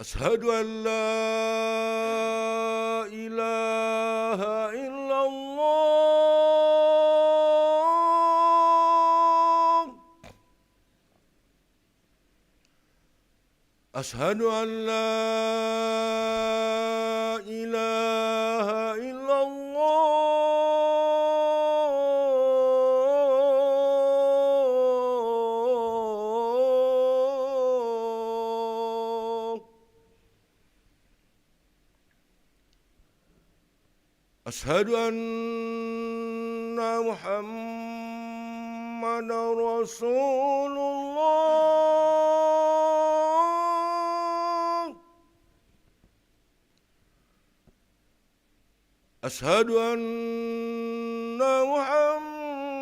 أشهد أن لا إله إلا الله. أشهد أن لا إله إلا الله. أشهد أن محمدًا رسول الله. أشهد أن محمدًا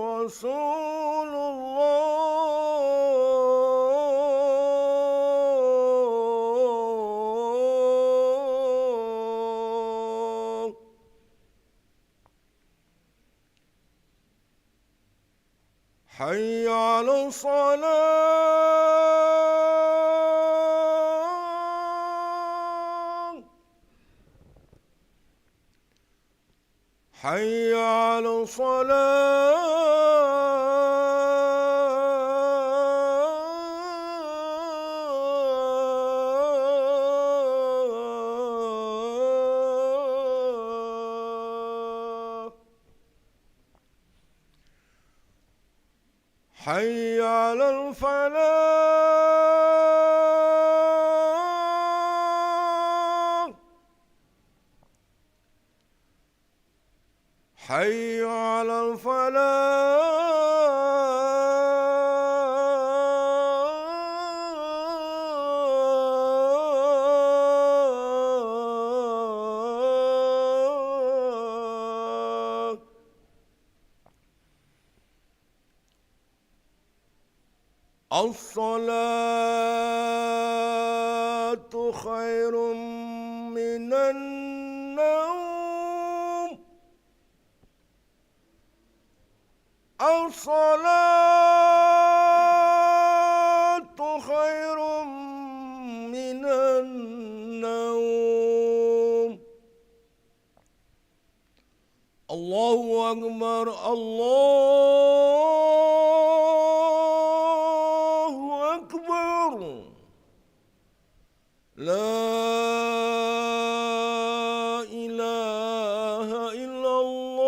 رسول الله. حي على الصلاة. حي على الصلاة. حي على الفلاح. حي على الفلاح. الصلاة خير من النوم. الصلاة خير من النوم. الله أكبر. الله أكبر. لا إله إلا الله.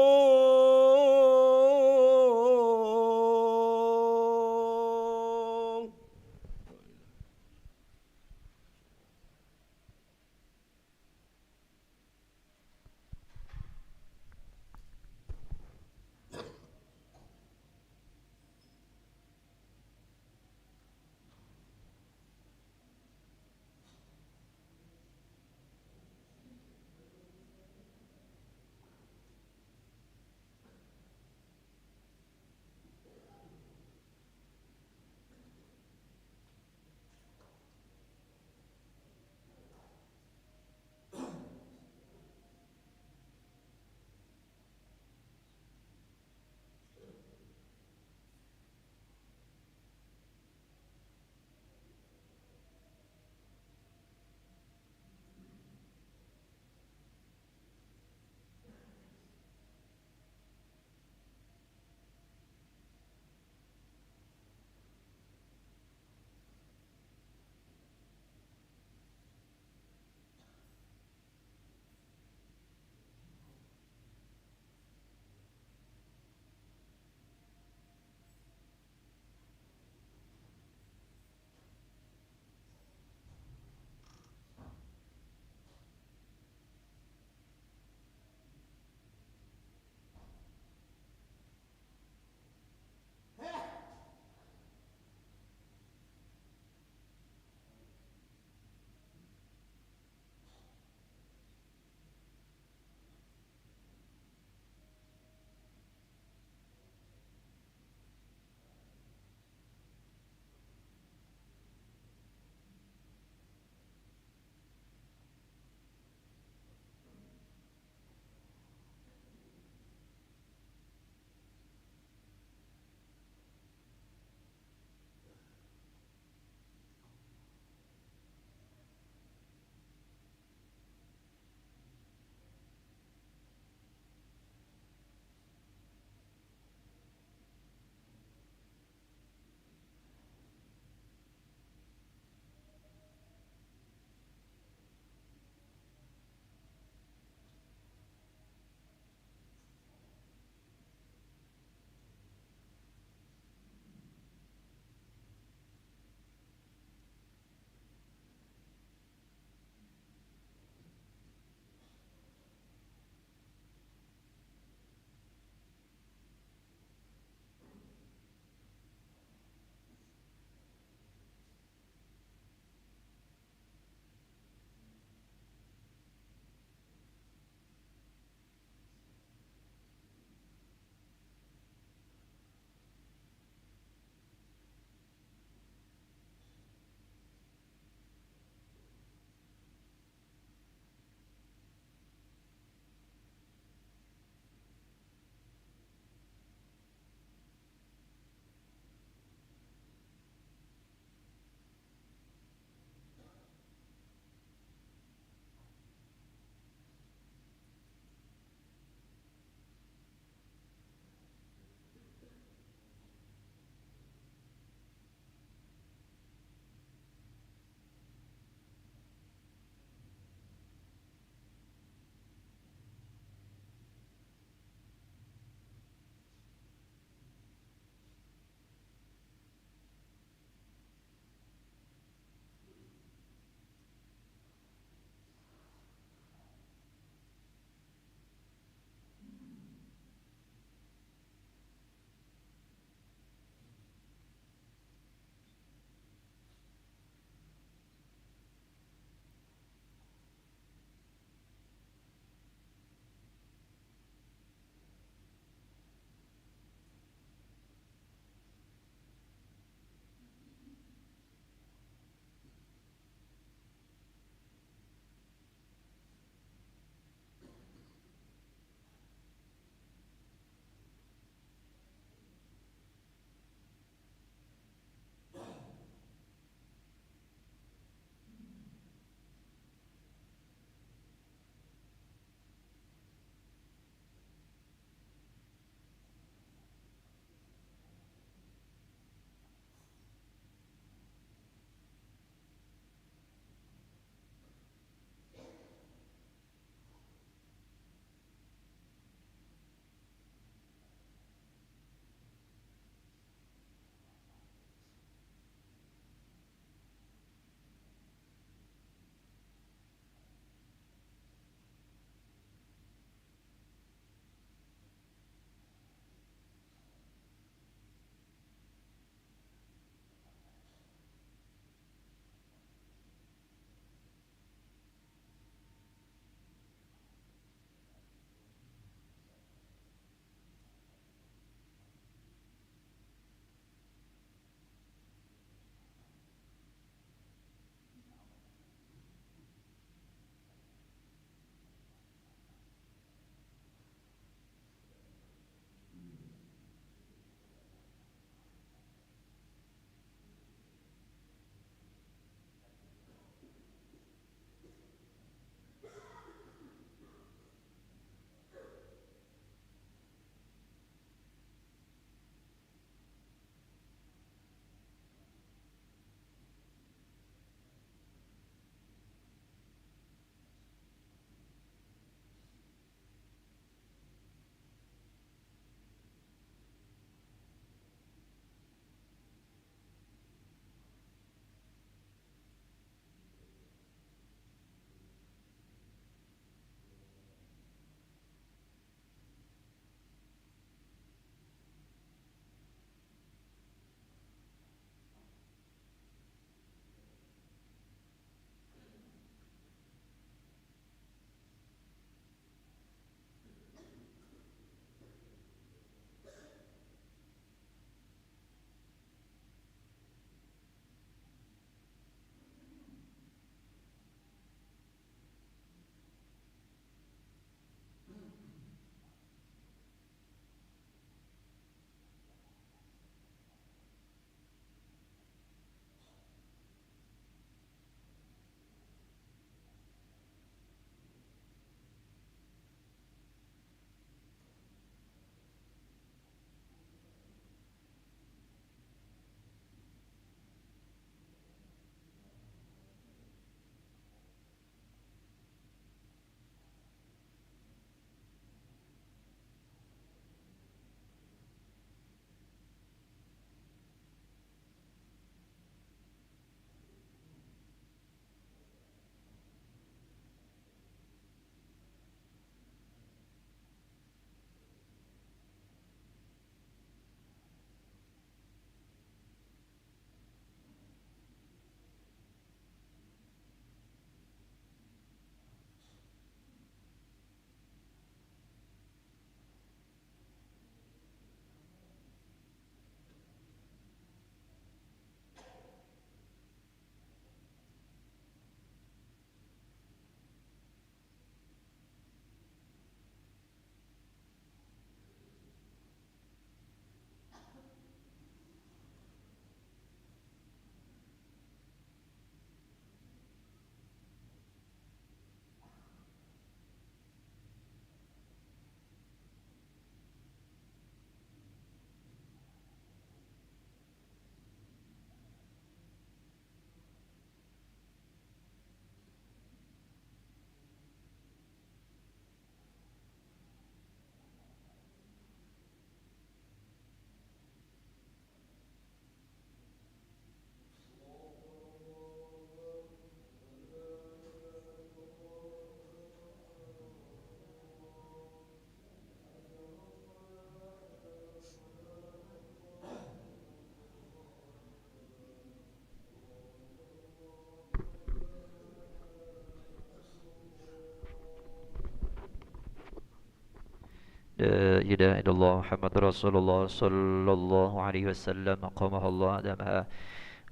لا إله إلا الله محمد رسول الله صلى الله عليه وسلم قامها الله أدمها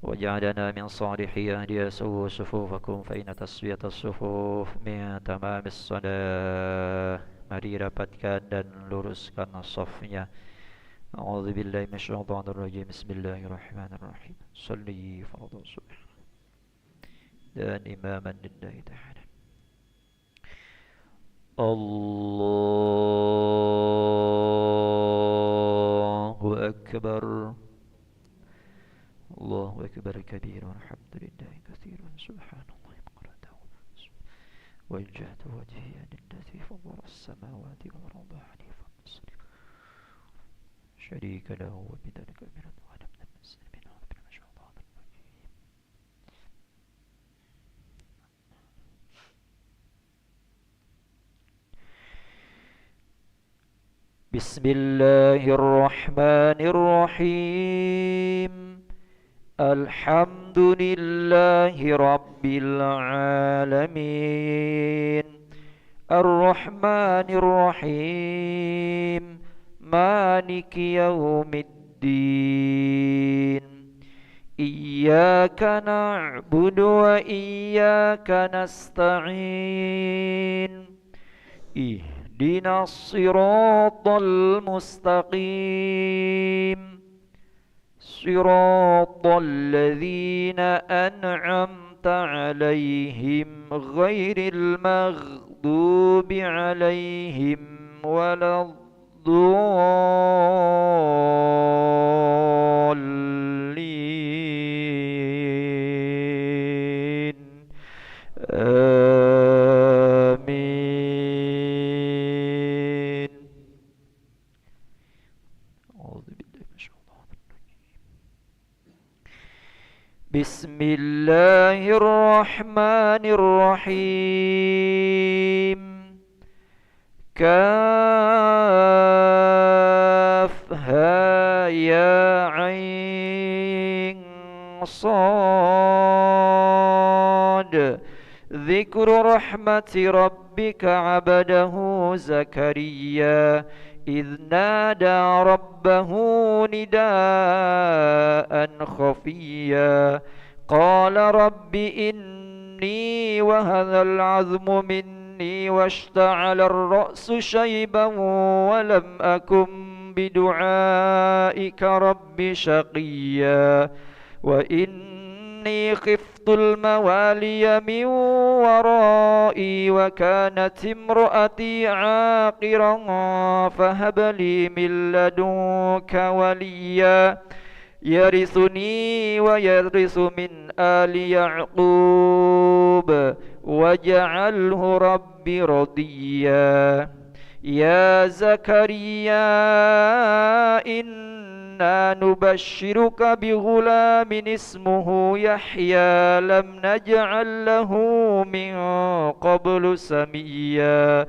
وجعلنا من صالحي أهلها سووا صفوفكم فإن تسوية الصفوف من تمام الصلاة. Mari rapatkan dan luruskan safnya. A'udzu billahi minasyaitonir rajim. Bismillahirrahmanirrahim. Shalli fardhu subh dan imaman lillahi ta'ala. Allahu akbar. Allahu akbar kabiran walhamdulillahi katsiran subhanallahi bukratan wajjahtu wajhiya lillati faddala as-samawati wal arda hanifan musliman syarika lahu wa bidzalika umirtu wa ana minal muslimin wa a'udzu billahi minasyaitonir rajim. Bismillahirrahmanirrahim. Alhamdulillahi Rabbil Alamin. Ar-Rahmanir Rahim. Maliki Yawmiddin. Iyyaka na'budu wa iyyaka nasta'in. Ihdinas siratal mustaqim. صراط الذين أنعمت عليهم غير المغضوب عليهم ولا الضالين آمين. أعوذ بالله من الشيطان الرجيم. بسم الله الرحمن الرحيم. كافها يا عين صاد. ذكر رحمة ربك عبده زكريا إذ نادى ربه نداء خفيا قال رب إني وهن العظم مني واشتعل الرأس شيبا ولم أكن بدعائك رب شقيا وإني خفت الموالي من ورائي وكانت امرأتي عاقرا فهب لي من لدنك وليا يرثني ويرث من آل يعقوب واجعله ربي رضيا. يا زكريا إنا نبشرك بغلام اسمه يحيى لم نجعل له من قبل سميا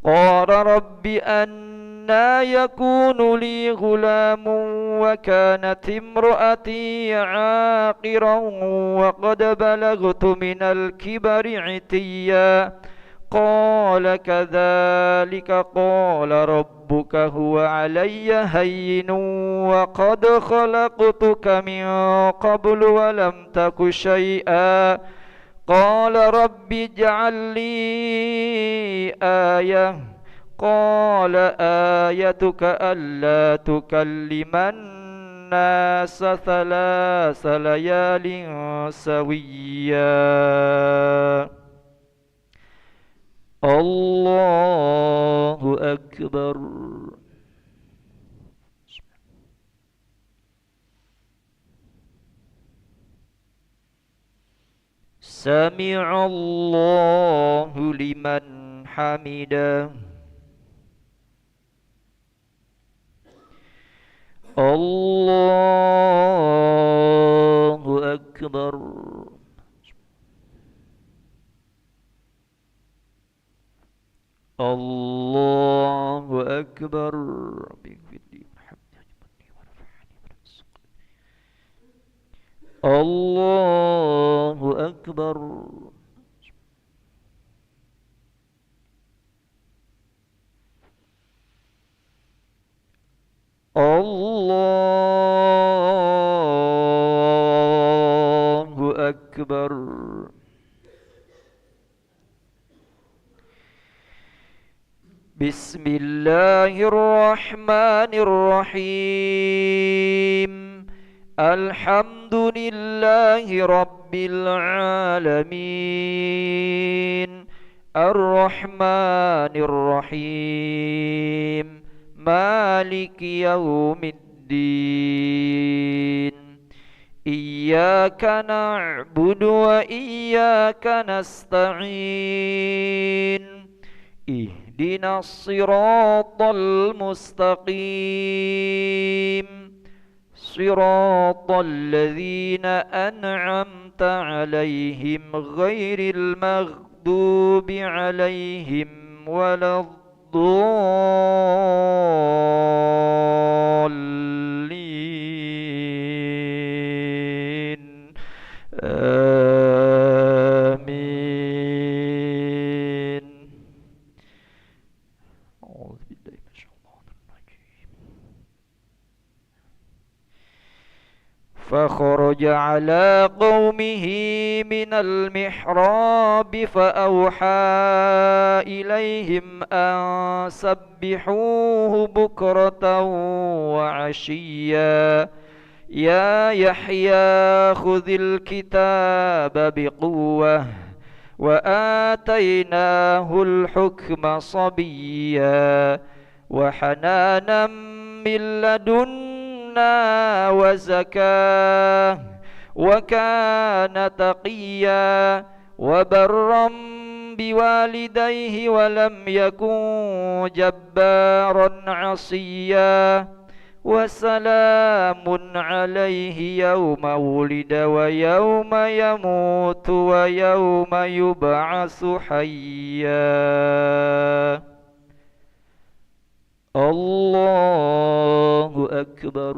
قال رب أنى يكون لي غلام وكانت امرأتي عاقرا وقد بلغت من الكبر عتيا قال كذلك قال ربك هو علي هين وقد خلقتك من قبل ولم تك شيئا قال رب اجعل لي آية قال آيتك ألا تكلم الناس 3 ليال سويا. الله أكبر. سمع الله لمن حمده. الله أكبر. الله أكبر. الله أكبر. بسم الله الرحمن الرحيم الحمد لله رب العالمين الرحمن الرحيم مالك يوم الدين إياك نعبد وإياك نستعين اهدنا الصراط المستقيم صراط الذين أنعمت عليهم غير المغضوب عليهم ولا الضالين آمين. أعوذ بالله من الشيطان الرجيم. فخرج على قومه من المحراب فأوحى إليهم أن سبحوه بكرة وعشيا يا يحيى خذ الكتاب بقوة وآتيناه الحكم صبيا وحنانا من لدنا وزكاه وكان تقيا وبرا بوالديه ولم يكن جبارا عصيا وسلام عليه يوم ولد ويوم يموت ويوم يبعث حيا. الله أكبر.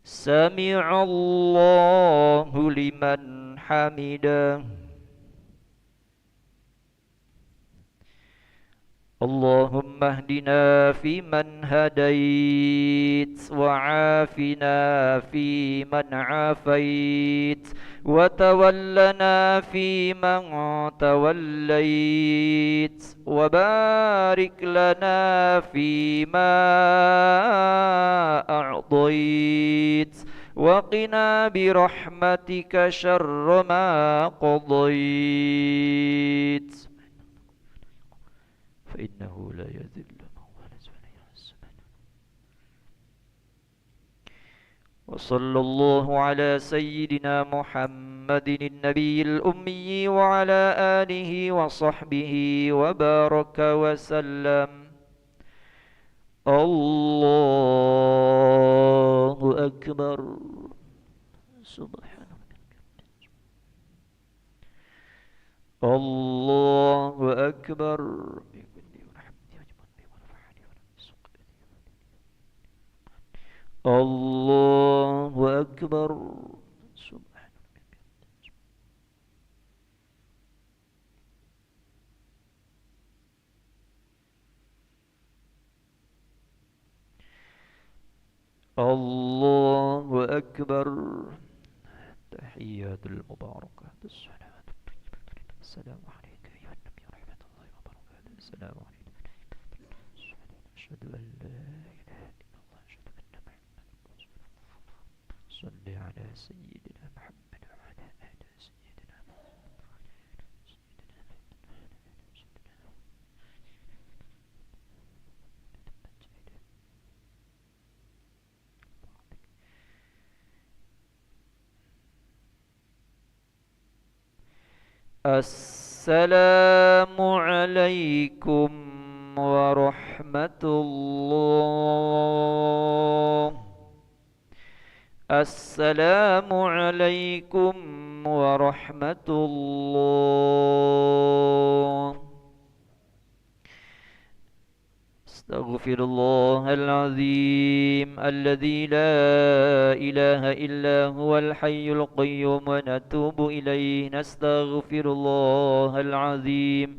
سمع الله لمن حمده. اللهم اهدنا فيمن هديت وعافنا فيمن عافيت وتولنا فيمن توليت وبارك لنا فيما أعطيت وقنا برحمتك شر ما قضيت فإنه لا يذل من والد ولا يعز من. وصلى الله على سيدنا محمد النبي الأمي وعلى آله وصحبه وبارك وسلم. الله أكبر. سبحان الله أكبر. الله أكبر. سبحان الله أكبر. تحيات المباركات الصلوات السلام عليك أيها النبي ورحمة الله وبركاته. السلام عليكم. أشهد أن لا إله إلا الله أشهد أن محمدا رسول الله. صل على سيدنا محمد وعلى آل سيدنا السلام عليكم ورحمة الله. السلام عليكم ورحمة الله. استغفر الله العظيم الذي لا إله إلا هو الحي القيوم ونتوب إليه. نستغفر الله العظيم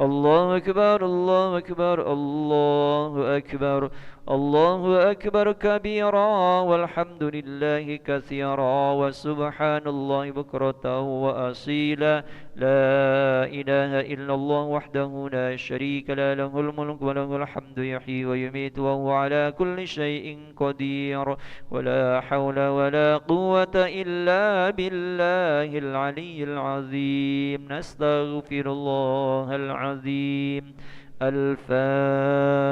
الله أكبر الله أكبر الله أكبر الله أكبر كبيرا والحمد لله كثيرا وسبحان الله بكرة وأصيلا لا إله إلا الله وحده لا شريك له الملك وله الحمد يحيي ويميت وهو على كل شيء قدير ولا حول ولا قوة إلا بالله العلي العظيم نستغفر الله العظيم الفاتحة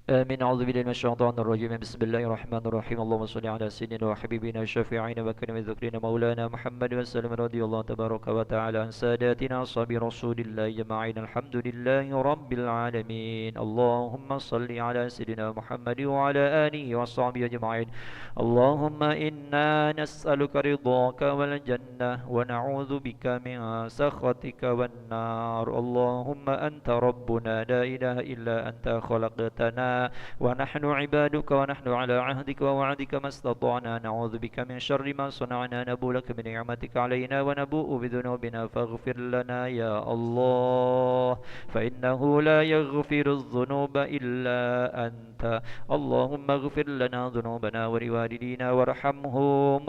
آمين. أعوذ بالله من الشيطان الرجيم. بسم الله الرحمن الرحيم. اللهم صل على سيدنا وحبيبنا وشفيعنا وكريم ذكرنا مولانا محمد وسلم. رضي الله تبارك وتعالى عن ساداتنا أصحاب رسول الله جمعين. الحمد لله رب العالمين. اللهم صل على سيدنا محمد وعلى آله وصحبه أجمعين. اللهم إنا نسألك رضاك والجنة ونعوذ بك من سخطك والنار. اللهم أنت ربنا لا إله إلا أنت خلقتنا ونحن عبادك ونحن على عهدك ووعدك ما استطعنا نعوذ بك من شر ما صنعنا نبوء لك بنعمتك علينا ونبوء بذنوبنا فاغفر لنا يا الله فإنه لا يغفر الذنوب إلا أنت. اللهم اغفر لنا ذنوبنا ولوالدينا وارحمهم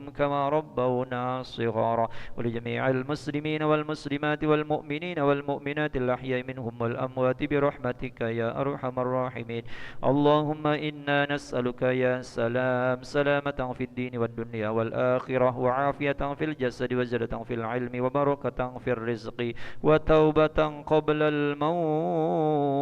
كما ربونا صغارا ولجميع المسلمين والمسلمات والمؤمنين والمؤمنات الأحياء منهم والأموات برحمتك يا أرحم الراحمين. اللهم إنا نسألك يا سلام سلامة في الدين والدنيا والآخرة وعافية في الجسد وزيادة في العلم وبركة في الرزق وتوبة قبل الموت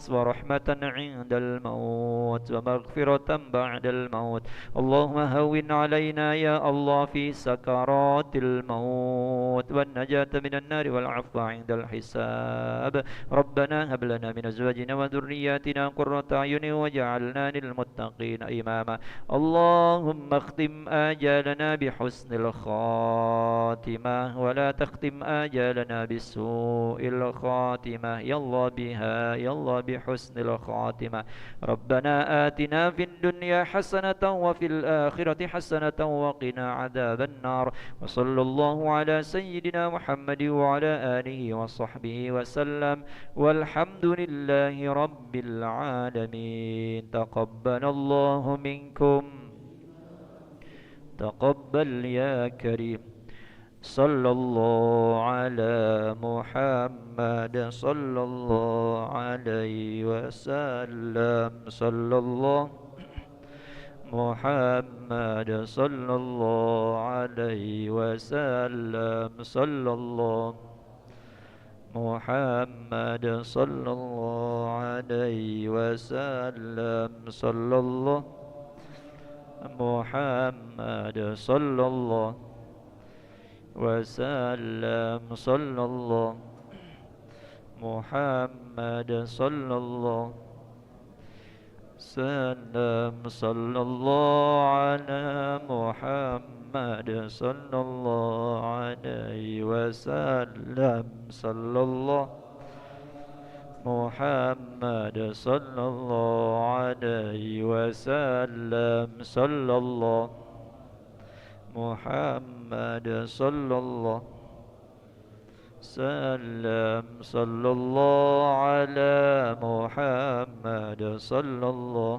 ورحمة عند الموت ومغفرة بعد الموت. اللهم هون علينا يا الله في سكرات الموت والنجاة من النار والعفو عند الحساب. ربنا هب لنا من أزواجنا وذرياتنا قرة أعين وجعلنا للمتقين إماما. اللهم اختم آجالنا بحسن الخاتمة ولا تختم آجالنا بسوء الخاتمة يا الله بها يا الله بحسن الخاتمة. ربنا آتنا في الدنيا حسنة وفي الآخرة حسنة وقنا عذاب النار. وصلى الله على سيدنا محمد وعلى آله وصحبه وسلم والحمد لله رب العالمين. تقبل الله منكم تقبل يا كريم. صلى الله على محمد صلى الله عليه وسلم. صلى الله محمد صلى الله عليه وسلم. صلى الله محمد صلى الله عليه وسلم. صلى الله محمد صلى الله وسلم. صلى الله محمد صلى الله سلم. صلى الله على محمد صلى الله عليه وسلم. صلى الله محمد صلى الله عليه وسلم. صلى الله محمد صلى الله سلم. صلى الله على محمد صلى الله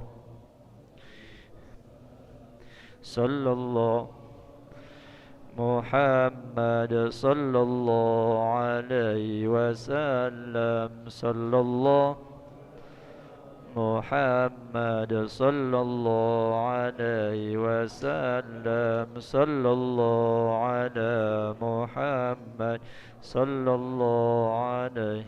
صلى الله محمد صلى الله عليه وسلم. صلى الله محمد صلى الله عليه وسلم. صلى الله على محمد صلى الله عليه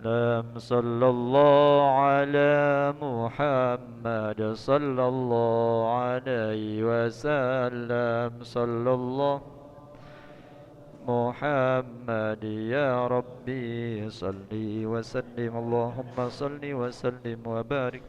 وسلم. صلى الله على محمد صلى الله عليه وسلم. صلى الله محمد يا ربي صلي وسلم. اللهم صل وسلم وبارك